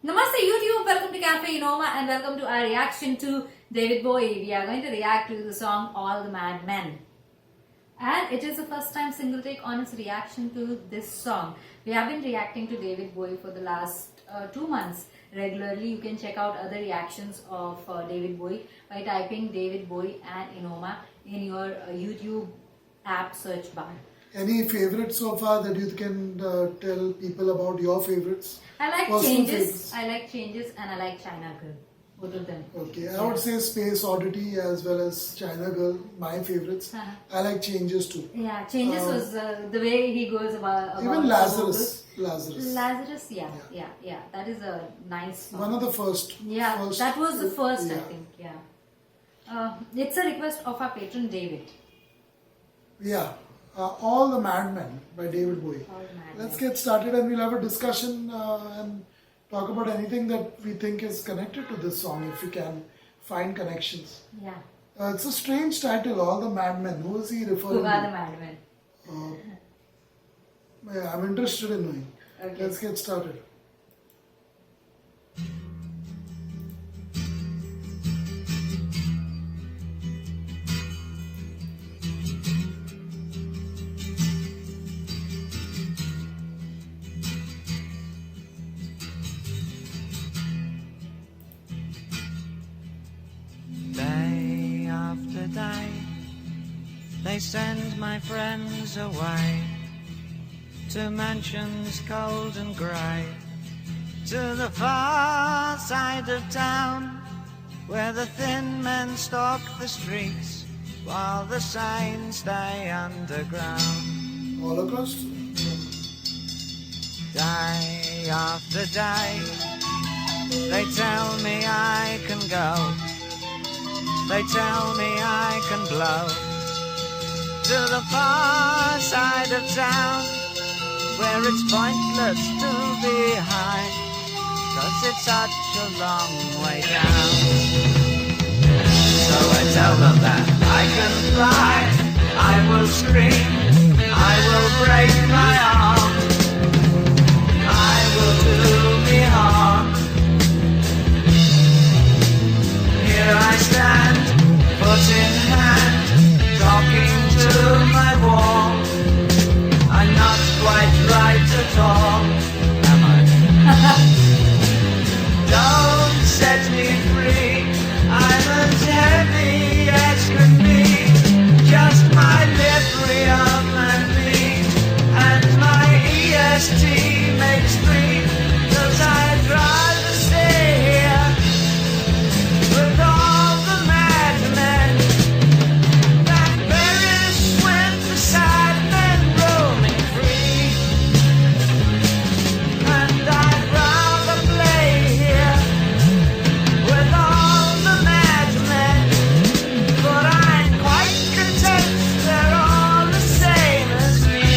Namaste YouTube, welcome to CAFE ENOMA and welcome to our reaction to David Bowie. We are going to react to the song All the Madmen. And it is the first time Single Take Honest reaction to this song. We have been reacting to David Bowie for the last 2 months regularly. You can check out other reactions of David Bowie by typing David Bowie and Enoma in your YouTube app search bar. Any favorites so far that you can tell people about your favorites? I like Personal Changes. favorites. I like Changes and I like China Girl. Both of them. Okay, I would say Space Oddity as well as China Girl, my favorites. I like Changes too. Yeah, Changes was the way he goes about even Lazarus. Lazarus. Yeah. That is a nice song. One of the first. Yeah, first, that was the first, yeah. I think. Yeah. It's a request of our patron David. Yeah. All the Madmen by David Bowie. All the Madmen. Let's get started and we'll have a discussion and talk about anything that we think is connected to this song if we can find connections. Yeah. It's a strange title, All the Madmen. Who is he referring Who are the to? Madmen? Yeah, I'm interested in knowing. Okay. Let's get started. Day after day, they send my friends away to mansions cold and grey, to the far side of town, where the thin men stalk the streets, while the sane stay underground. Holocaust? Day after day, they tell me I can go. They tell me I can blow to the far side of town, where it's pointless to be high, 'cause it's such a long way down. So I tell them that I can fly, I will scream, I will break my arm, I will do me harm. Here I stand, foot in hand, talking to my wall. I'm not quite right at all, am I? Don't set me free, I'm as heavy as can be. Just my librium and me, and my EST makes 3, 'cause I'd rather stay here with all the madmen that perish with the sad men roaming free. And I'd rather play here with all the madmen, but I'm quite content they're all the same as me.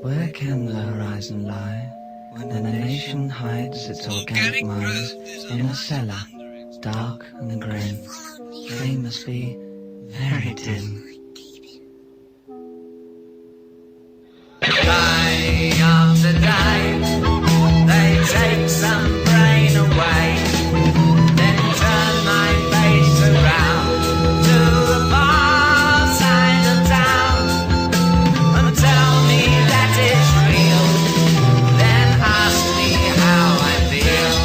Where can the horizon lie, when a nation hides its organic minds in a cellar, dark and grim? They must be very dim. Day after day, they take some brain away, then turn my face around to the far side of town and tell me that it's real, then ask me how I feel.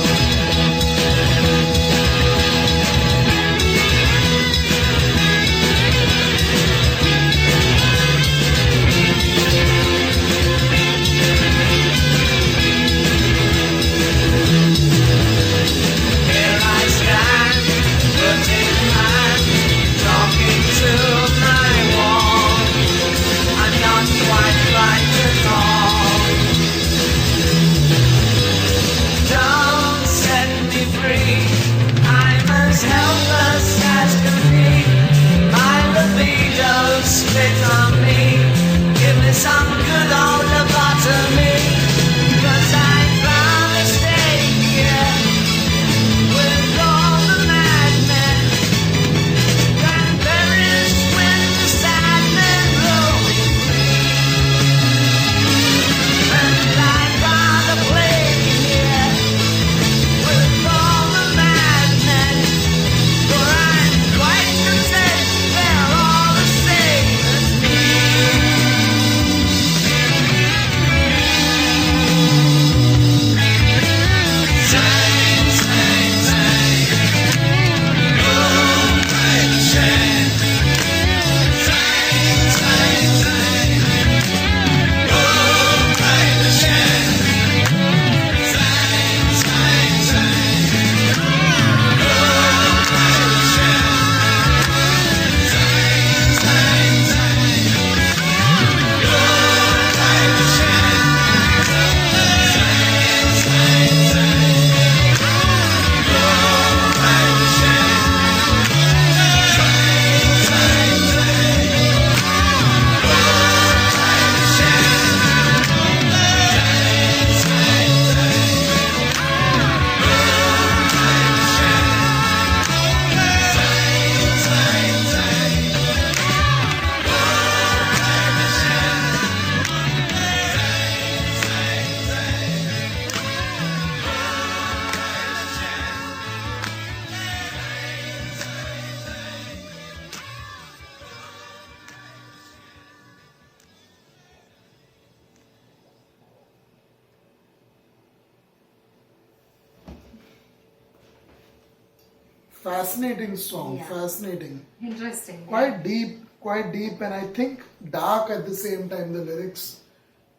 Fascinating song, Yeah. fascinating. Interesting. Quite deep, and I think dark at the same time. The lyrics.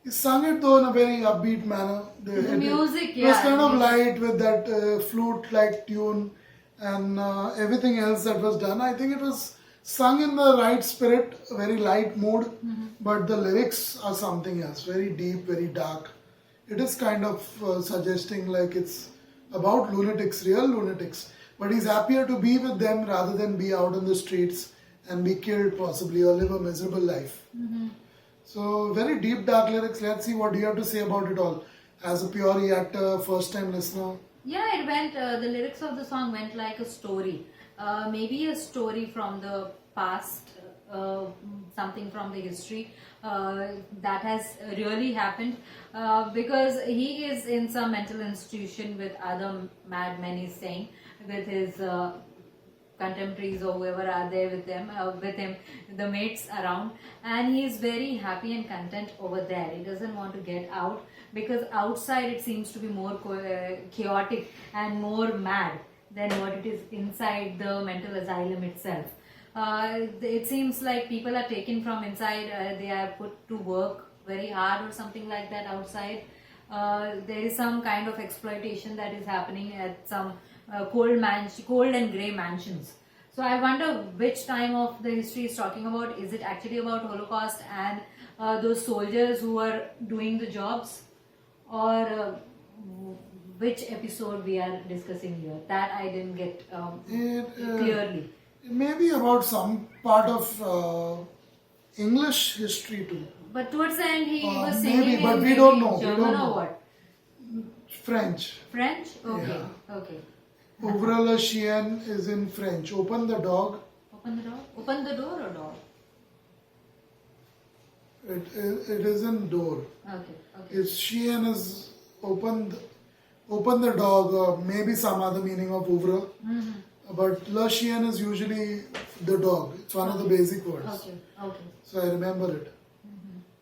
He sung it though in a very upbeat manner. The music, it was yeah, kind of music. light with that flute-like tune and everything else that was done. I think it was sung in the right spirit, very light mood, but the lyrics are something else. Very deep, very dark. It is kind of suggesting like it's about lunatics, real lunatics. But he's happier to be with them rather than be out on the streets and be killed possibly or live a miserable life. So very deep dark lyrics. Let's see what you have to say about it all. As a pure reactor, first time listener. Yeah, it went, the lyrics of the song went like a story. Maybe a story from the past, something from the history that has really happened. Because he is in some mental institution with other madmen, he's saying, with his contemporaries or whoever are there with him, the mates around, and he is very happy and content over there. He doesn't want to get out because outside it seems to be more chaotic and more mad than what it is inside the mental asylum itself. It seems like people are taken from inside, they are put to work very hard or something like that outside. There is some kind of exploitation that is happening at some cold and grey mansions. So I wonder which time of the history is talking about. Is it actually about Holocaust and those soldiers who are doing the jobs, or which episode we are discussing here? That I didn't get clearly. It may be about some part of English history too. But towards the end he was maybe, singing but in we don't know. German We don't or know. what? French. French? Okay. Yeah. Okay. Ouvre le chien is in French. Open the dog. Open the door? Open the door or door? It is in door. Okay. Okay. Its chien is open the dog, or maybe some other meaning of ouvre. But le chien is usually the dog. It's one of the basic words. Okay. Okay. So I remember it.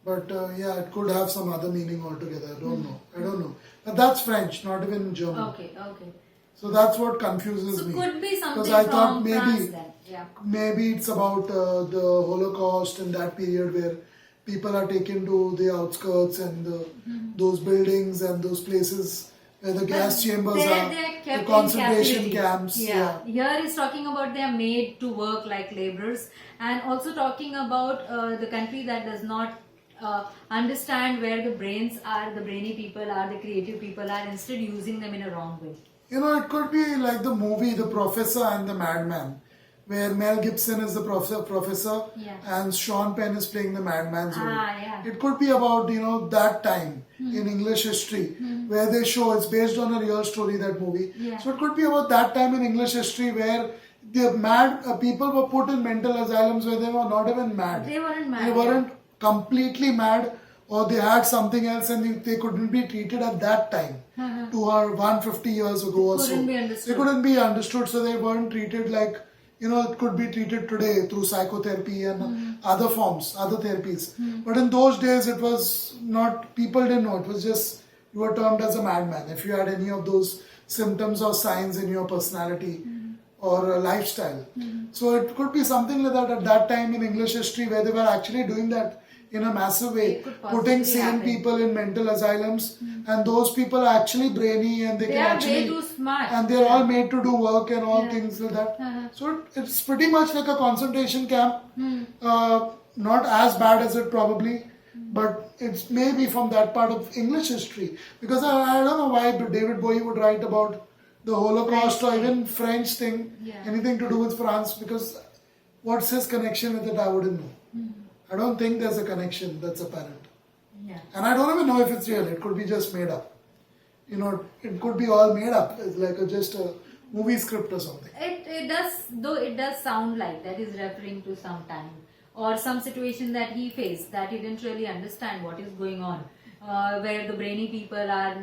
But yeah, it could have some other meaning altogether. I don't know. But that's French, not even German. Okay. Okay. So that's what confuses So me. could be something Because I from thought France then. Yeah. maybe it's about the Holocaust and that period where people are taken to the outskirts and those buildings and those places where the gas chambers are, They're the kept in concentration captivity. camps. Yeah. Here is talking about they are made to work like laborers, and also talking about the country that does not understand where the brains are, the brainy people are, the creative people are, instead using them in a wrong way. You know, it could be like the movie The Professor and the Madman, where Mel Gibson is the professor Yeah. and Sean Penn is playing the madman's role. Yeah. It could be about, that time in English history where they show it's based on a real story, that movie. Yeah. So it could be about that time in English history where the mad people were put in mental asylums where they were not even mad. They weren't mad. They weren't completely mad, or they had something else and they couldn't be treated at that time. 150 years ago or so. Couldn't be understood. They couldn't be understood, so they weren't treated like, it could be treated today through psychotherapy and other forms, other therapies. But in those days, it was not, people didn't know. It was just, you were termed as a madman if you had any of those symptoms or signs in your personality or lifestyle. So it could be something like that at that time in English history where they were actually doing that in a massive way, It could possibly putting sane happen. people in mental asylums, and those people are actually brainy and they They can are actually, way too smart. and they're all made to do work and all Yeah. things like that. Uh-huh. So it's pretty much like a concentration camp, not as bad as it probably, but it's maybe from that part of English history, because I don't know why David Bowie would write about the Holocaust or even French thing, Yeah. anything to do with France, because what's his connection with it, I wouldn't know. I don't think there's a connection that's apparent. Yeah. And I don't even know if it's real. It could be just made up. It could be all made up. It's like just a movie script or something. It does sound like that is referring to some time or some situation that he faced that he didn't really understand what is going on, where the brainy people are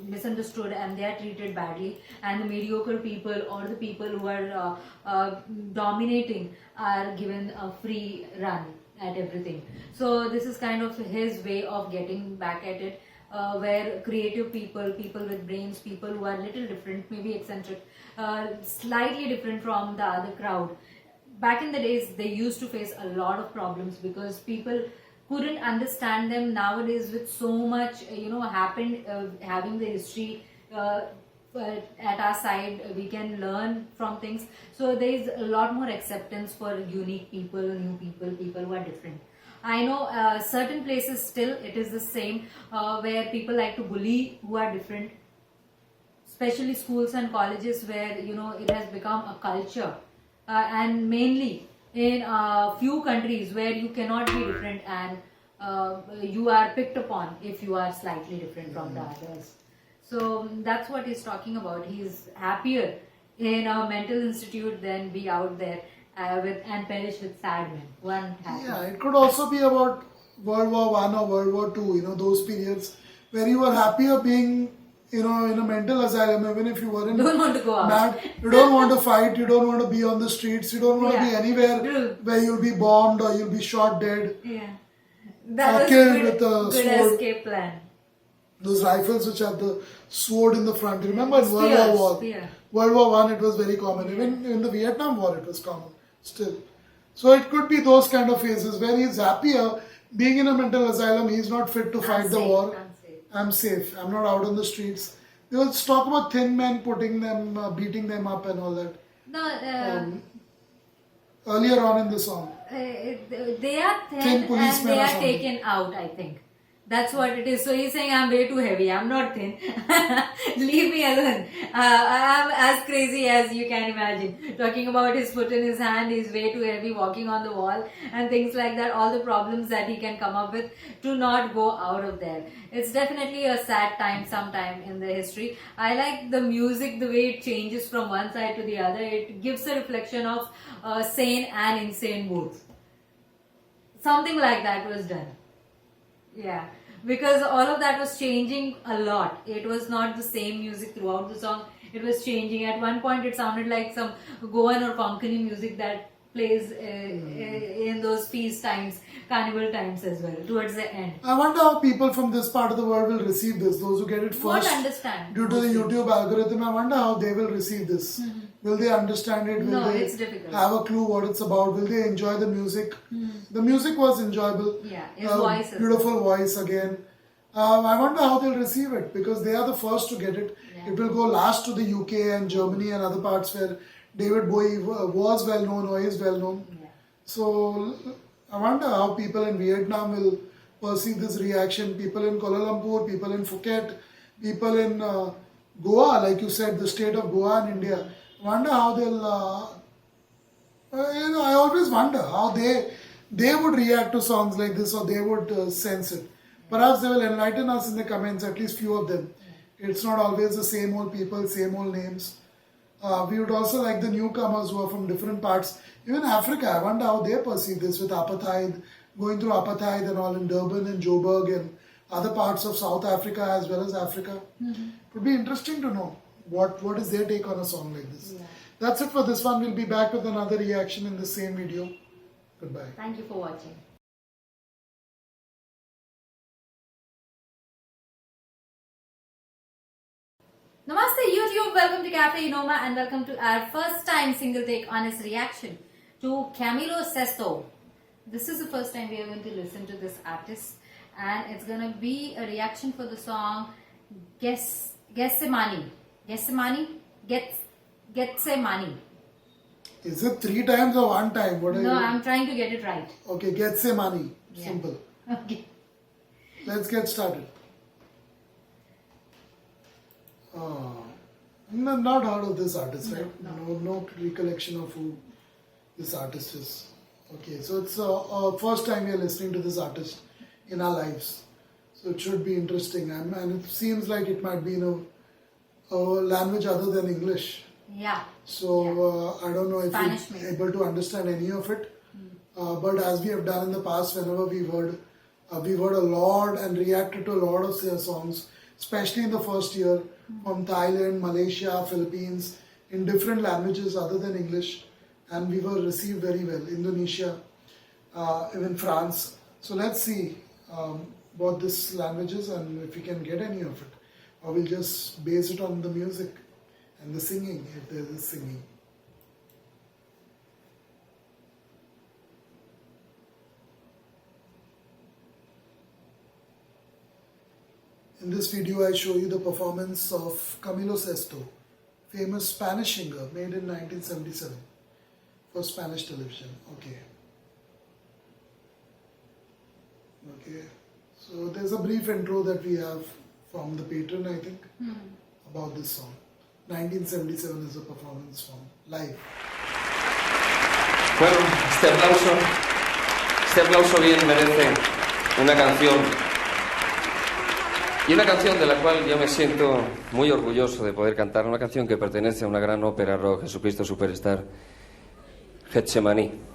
misunderstood and they are treated badly, and the mediocre people or the people who are dominating are given a free run at everything. So this is kind of his way of getting back at it. where creative people, people with brains, people who are little different, maybe eccentric, slightly different from the other crowd. Back in the days, they used to face a lot of problems because people couldn't understand them. Nowadays, with so much happened, having the history at our side, we can learn from things. So there is a lot more acceptance for unique people, new people, people who are different. I know certain places still it is the same, where people like to bully who are different, especially schools and colleges, where it has become a culture, and mainly in a few countries where you cannot be different, and you are picked upon if you are slightly different from the others. So that's what he's talking about. He's happier in a mental institute than be out there and perish with sad men. One happy. Yeah, it could also be about World War One or World War Two. Those periods where you were happier being, in a mental asylum, even if you weren't Don't want to go out. mad. You don't want to fight. You don't want to be on the streets. You don't want to be anywhere True. where you'll be bombed or you'll be shot dead. Yeah, that was Killed good, with a good sword. escape plan. Those rifles which had the sword in the front. Remember in World Spears, War One? spear. World War One, it was very common. Even in the Vietnam War, it was common still. So it could be those kind of phases where he's happier being in a mental asylum. He's not fit to fight the safe, war. I'm safe. I'm safe. I'm not out on the streets. They will talk about thin men putting them, beating them up and all that. No, Earlier on in the song. they are Thin thin and policemen they or are something. taken out, I think. That's what it is. So he's saying, I'm way too heavy. I'm not thin. Leave me alone. I'm as crazy as you can imagine. Talking about his foot in his hand, he's way too heavy, walking on the wall and things like that. All the problems that he can come up with to not go out of there. It's definitely a sad time sometime in the history. I like the music, the way it changes from one side to the other. It gives a reflection of sane and insane both. Something like that was done. Yeah, because all of that was changing a lot. It was not the same music throughout the song. It was changing. At one point, it sounded like some Goan or Konkani music that plays in those feast times, carnival times as well, towards the end. I wonder how people from this part of the world will receive this. Those who get it Won't first understand. due to the YouTube algorithm, I wonder how they will receive this. Will they understand it? Will No, they it's difficult. have a clue what it's about? Will they enjoy the music? The music was enjoyable. Yeah, his voice is Beautiful voice again. I wonder how they'll receive it because they are the first to get it. Yeah. It will go last to the UK and Germany and other parts where David Bowie was well known or is well known. Yeah. So I wonder how people in Vietnam will perceive this reaction. People in Kuala Lumpur, people in Phuket, people in Goa, like you said, the state of Goa in India. I wonder how they'll. I always wonder how they would react to songs like this, or they would sense it. Perhaps they will enlighten us in the comments. At least few of them. It's not always the same old people, same old names. We would also like the newcomers who are from different parts. Even Africa, I wonder how they perceive this with apartheid, going through apartheid and all in Durban and Joburg and other parts of South Africa as well as Africa. It would be interesting to know what is their take on a song like this. Yeah. That's it for this one. We'll be back with another reaction in the same video. Goodbye. Thank you for watching. Namaste YouTube, welcome to Cafe Enoma and welcome to our first time single take honest reaction to CAMILO SESTO. This is the first time we are going to listen to this artist and it's going to be a reaction for the song Getsemani. Getsemani. Is it 3 times or 1 time? What are No, you? I'm trying to get it right. Okay, Getsemani. Yeah. Simple. Okay. Let's get started. Not heard of this artist, right? No recollection of who this artist is. Okay, so it's first time we are listening to this artist in our lives. So it should be interesting. And it seems like it might be in a language other than English. Yeah. So I don't know if Spanish we're maybe. able to understand any of it. But as we have done in the past, whenever we've heard a lot and reacted to a lot of their songs, especially in the first year, from Thailand, Malaysia, Philippines, in different languages other than English, and we were received very well. Indonesia, even France. So let's see both these languages, and if we can get any of it, or we'll just base it on the music and the singing, if there is singing. In this video, I show you the performance of Camilo Sesto, famous Spanish singer, made in 1977 for Spanish television. Okay. So there's a brief intro that we have from the patron, I think, about this song. 1977 is a performance from live. Bueno, este aplauso bien merece una canción. Y una canción de la cual yo me siento muy orgulloso de poder cantar, una canción que pertenece a una gran ópera rock, Jesucristo Superstar, Getsemani.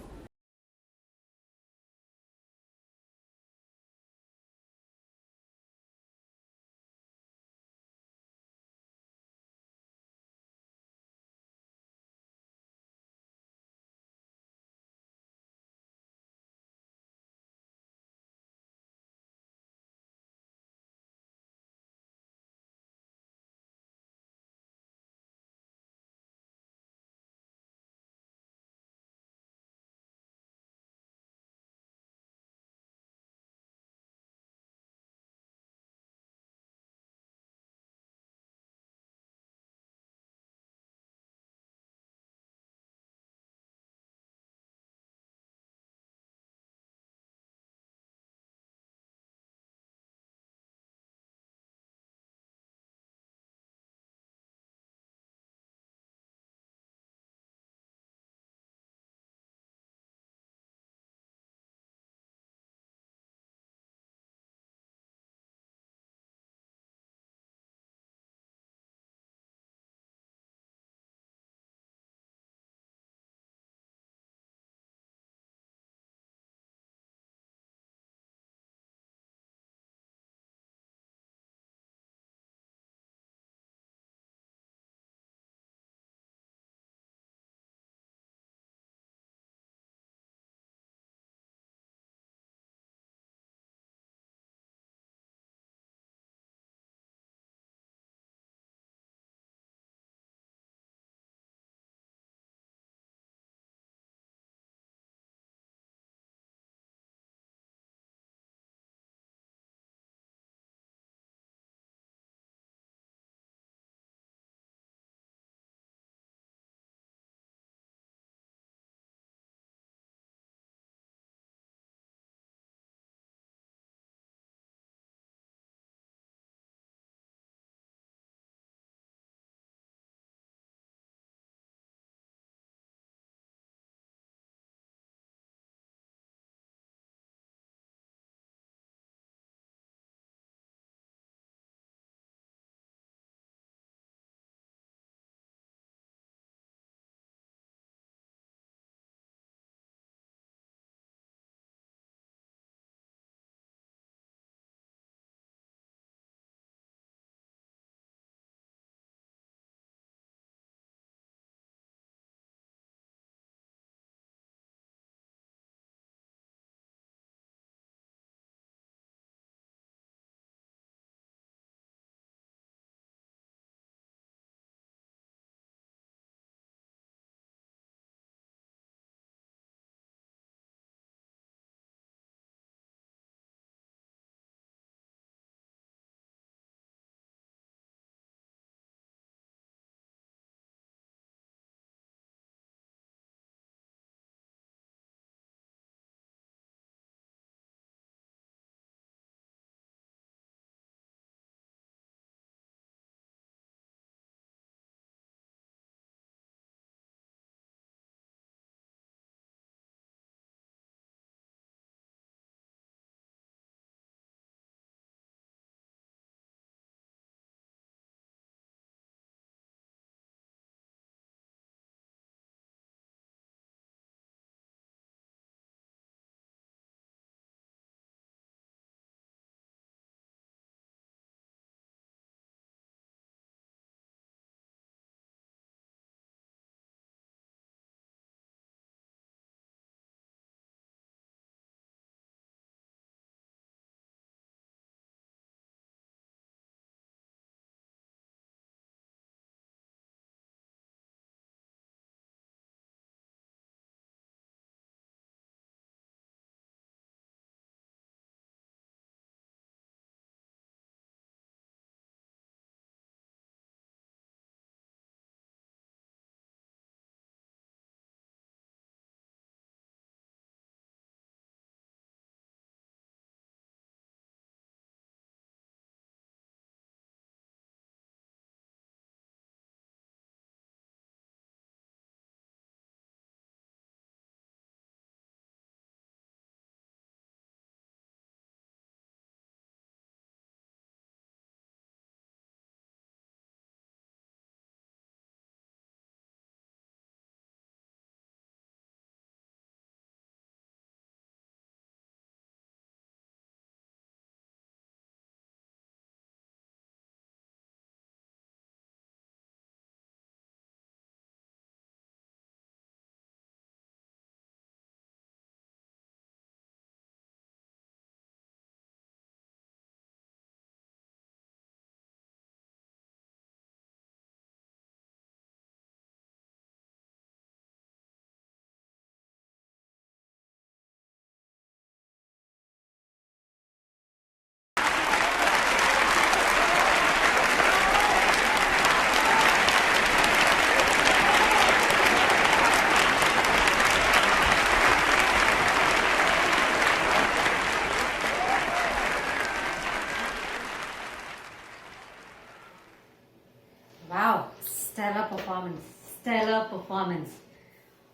stellar performance. Stellar performance.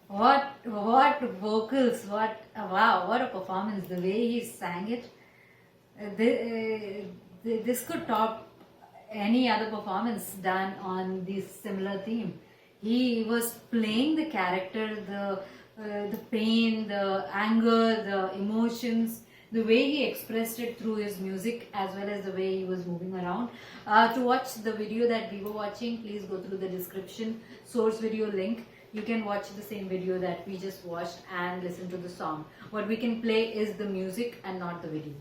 What vocals, wow, what a performance. The way he sang it, this could top any other performance done on this similar theme. He was playing the character, the pain, the anger, the emotions, the way he expressed it through his music as well as the way he was moving around. To watch the video that we were watching, please go through the description, source video link. You can watch the same video that we just watched and listen to the song. What we can play is the music and not the video.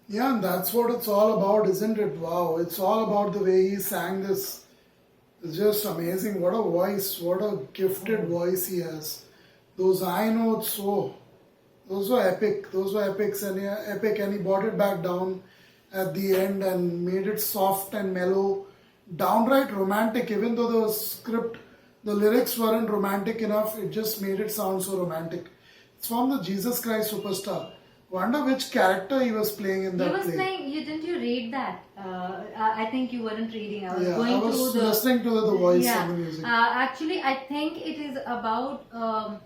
Yeah, and that's what it's all about, isn't it? Wow, it's all about the way he sang this. It's just amazing. What a voice, what a gifted voice he has. Those high notes, those were epic. Those were epics and epic, and he brought it back down at the end and made it soft and mellow, downright romantic. Even though the script, the lyrics weren't romantic enough, it just made it sound so romantic. It's from the Jesus Christ Superstar. Wonder which character he was playing in that He was play. playing. Didn't you read that? I think you weren't reading. I was Yeah, going I was through the listening to the voice yeah. and the music. Actually, I think it is about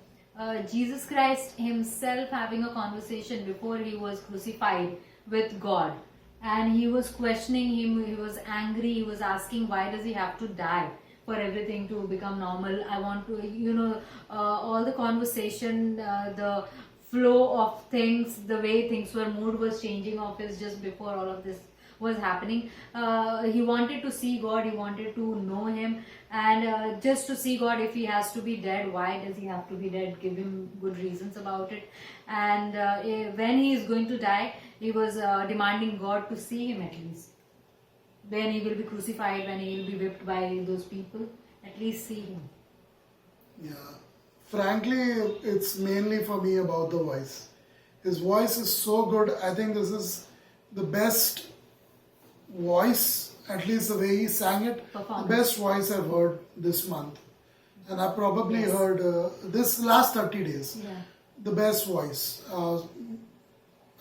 Jesus Christ himself having a conversation before he was crucified with God, and he was questioning him. He was angry. He was asking, why does he have to die for everything to become normal? I want to, all the conversation, the flow of things, the way things were, mood was changing of his just before all of this was happening. He wanted to see God, he wanted to know him, and just to see God, if he has to be dead, why does he have to be dead? Give him good reasons about it. And when he is going to die, he was demanding God to see him at least. When he will be crucified, when he will be whipped by those people, at least see him. Yeah. Frankly, it's mainly for me about the voice. His voice is so good. I think this is the best voice, at least the way he sang it, the best voice I've heard this month. And I probably heard this last 30 days, the best voice.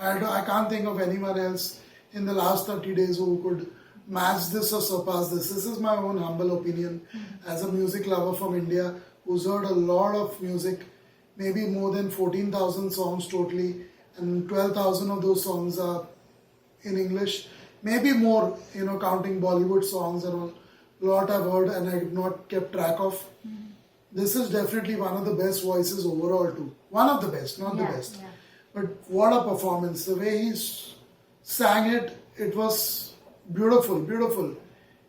I can't think of anyone else in the last 30 days who could match this or surpass this. This is my own humble opinion as a music lover from India who's heard a lot of music, maybe more than 14,000 songs totally, and 12,000 of those songs are in English, maybe more, counting Bollywood songs and all. A lot I've heard and I've not kept track of. This is definitely one of the best voices overall too. One of the best, not the best. Yeah. But what a performance. The way he sang it, it was beautiful, beautiful.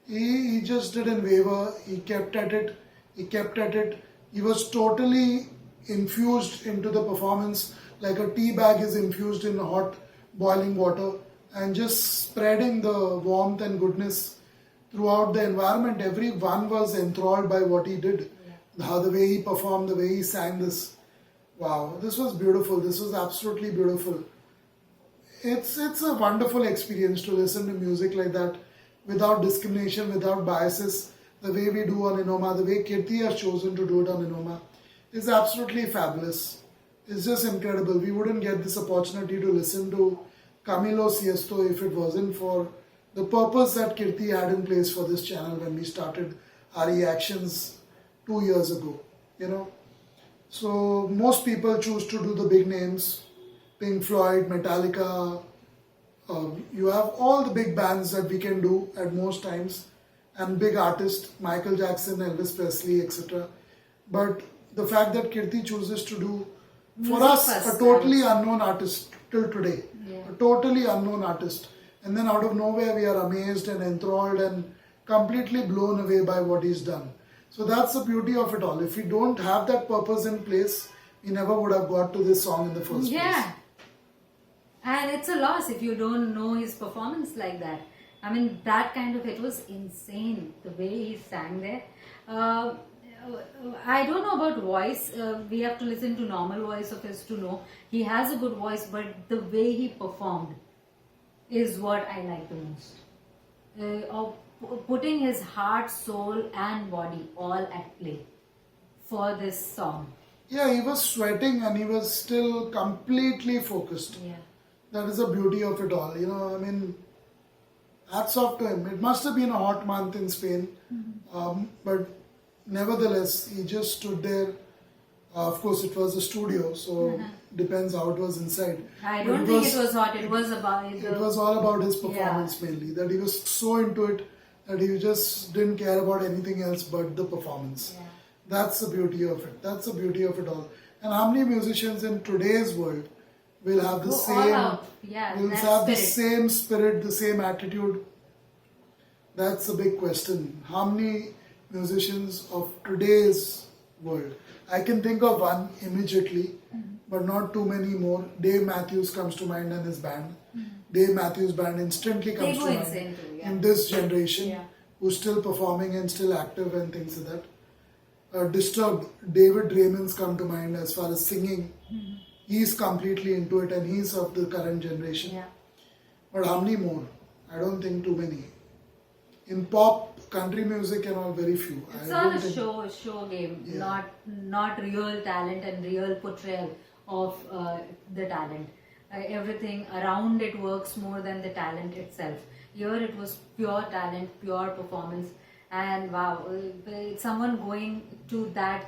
He just didn't waver. He kept at it. He was totally infused into the performance, like a tea bag is infused in hot boiling water, and just spreading the warmth and goodness throughout the environment. Everyone was enthralled by what he did, the way he performed, the way he sang this. Wow, this was beautiful. This was absolutely beautiful. It's a wonderful experience to listen to music like that, without discrimination, without biases. The way we do on Enoma, the way Kirti has chosen to do it on Enoma is absolutely fabulous. It's just incredible. We wouldn't get this opportunity to listen to CAMILO SESTO if it wasn't for the purpose that Kirti had in place for this channel when we started our reactions 2 years ago. So most people choose to do the big names, Pink Floyd, Metallica. You have all the big bands that we can do at most times, and big artists, Michael Jackson, Elvis Presley, etc. But the fact that Kirti chooses to do, for music us, first, a totally unknown artist till today, Yeah. a totally unknown artist, and then out of nowhere we are amazed and enthralled and completely blown away by what he's done. So that's the beauty of it all. If we don't have that purpose in place, we never would have got to this song in the first place. Yeah. And it's a loss if you don't know his performance like that. I mean, that kind of, it was insane the way he sang there. I don't know about voice. We have to listen to normal voice of his to know. He has a good voice, but the way he performed is what I like the most. Of putting his heart, soul and body all at play for this song. Yeah, he was sweating and he was still completely focused. Yeah. That is the beauty of it all. Hats off to him. It must have been a hot month in Spain. But nevertheless, he just stood there. Of course, it was a studio, so depends how it was inside. I But don't think it was hot. It was about It was all about his performance mainly. That he was so into it that he just didn't care about anything else but the performance. Yeah. That's the beauty of it. That's the beauty of it all. And how many musicians in today's world will have the Go all same, out. Yeah, will that have the spirit. same spirit, the same attitude? That's a big question. How many musicians of today's world? I can think of one immediately, but not too many more. Dave Matthews comes to mind and his band. Dave Matthews Band instantly comes go to mind insane too, yeah. in this generation, Yeah. who's still performing and still active and things like that. Disturbed, David Raymond's come to mind as far as singing. He's completely into it and he's of the current generation. Yeah. But how many more? I don't think too many. In pop, country music and all, very few. It's I all don't a think- show game, Yeah. not real talent and real portrayal of the talent. Everything around it works more than the talent itself. Here it was pure talent, pure performance, and wow, someone going to that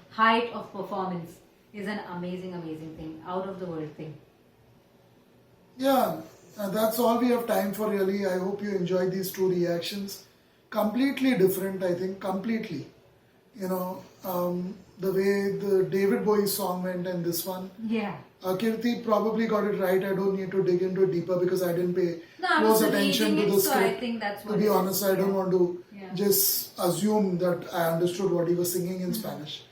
height of performance is an amazing thing, out of the world thing. Yeah, that's all we have time for really. I hope you enjoyed these two reactions. Completely different, I think, completely. You know, the way the David Bowie song went and this one. Yeah. Kirti probably got it right. I don't need to dig into it deeper because I didn't pay No, I close was attention reading to it, the so script. I think that's To what be it is. honest, I don't Yeah. want to Yeah. just assume that I understood what he was singing in Spanish.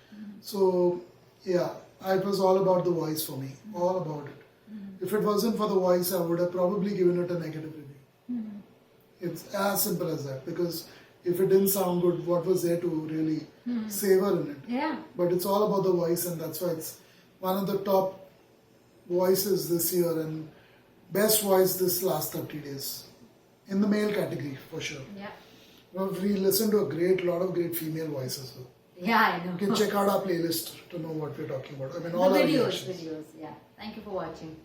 So, yeah, it was all about the voice for me. All about it. If it wasn't for the voice, I would have probably given it a negative review. It's as simple as that. Because if it didn't sound good, what was there to really savor in it? Yeah. But it's all about the voice, and that's why it's one of the top voices this year and best voice this last 30 days. In the male category, for sure. Yeah. Well, we listened to a lot of great female voices. So Yeah, I know. you can check out our playlist to know what we're talking about. I mean, The all our videos, reactions. yeah. Thank you for watching.